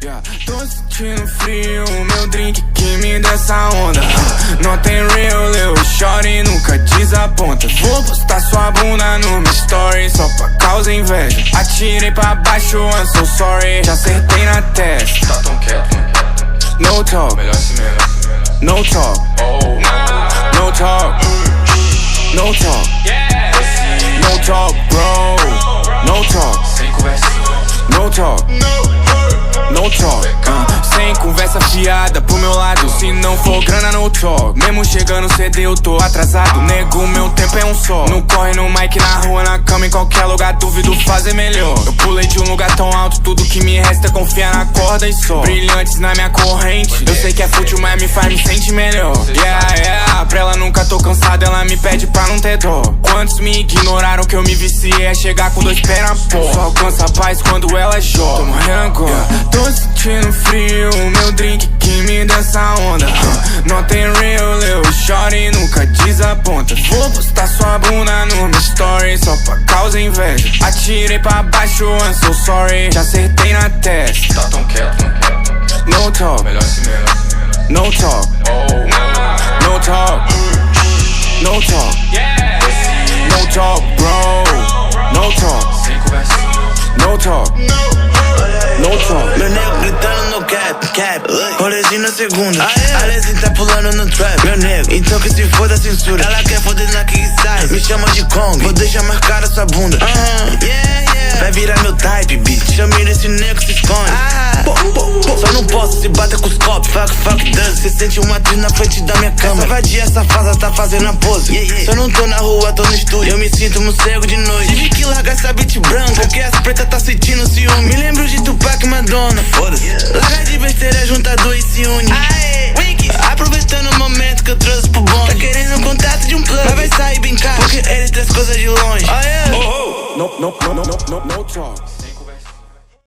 Tô sentindo frio, meu drink que me dá essa onda. Não tem real, eu choro e nunca desaponta. Vou postar sua bunda no meu story só pra causa inveja. Atirei pra baixo, I'm so sorry. Já acertei na testa. Tá tão quieto, no talk, melhor assim mesmo. no talk, no talk, no talk, no talk, bro. No talk, Sem conversinha, no talk, no talk. Sem conversa fiada pro meu lado. Se não for grana, no talk. Mesmo chegando cedo eu tô atrasado. Nego, meu tempo é um só. No corre, no mic, na rua, na cama, em qualquer lugar. Duvido fazer melhor. Eu pulei de um lugar tão alto. Tudo que me resta é confiar na corda e só. Brilhantes na minha corrente. Eu sei que é fútil, mas me faz me sentir melhor. Yeah, pra ela nunca tô cansado. Ela me pede pra não ter dó. Quantos me ignoraram que eu me viciei a chegar com 2 pés na porra. Só alcança a paz quando ela joga. Tô morrendo agora. Tô sentindo frio, meu drink que me dá essa onda. Não tem real, eu choro e nunca desaponta. Vou postar sua bunda no meu story só pra causa inveja. Atirei pra baixo, I'm so sorry. Já acertei na testa. tá tão quieto, No talk, melhor assim mesmo. no talk, no talk, no talk, no talk, bro. No talk, Sem conversinha, no talk, no talk. Meu nego gritando no cap, rolezinho na segunda. A Lezinha tá pulando no trap, meu nego, então que se foda a censura. Ela quer foder na kick-size, me chama de Kong, vou deixar marcar a sua bunda. Vai virar meu type, bitch, chame nesse nego se esconde. Só não posso se bater com os copos, fuck, dance. Cê sente uma atriz na frente da minha cama. Essa vadia safada tá fazendo a pose. Se eu não tô na rua, tô no estúdio. Eu me sinto morcego de noite. Tive que largar essa beat branca, porque as pretas tá sentindo ciúme. Me lembro de Tupac e Madonna, foda-se. Larga de besteira, junta 2 e se une. Aproveitando o momento que eu trouxe pro bonde. Tá querendo contato de um plano, mas vai sair bem caro, porque ele traz coisas de longe. No talk.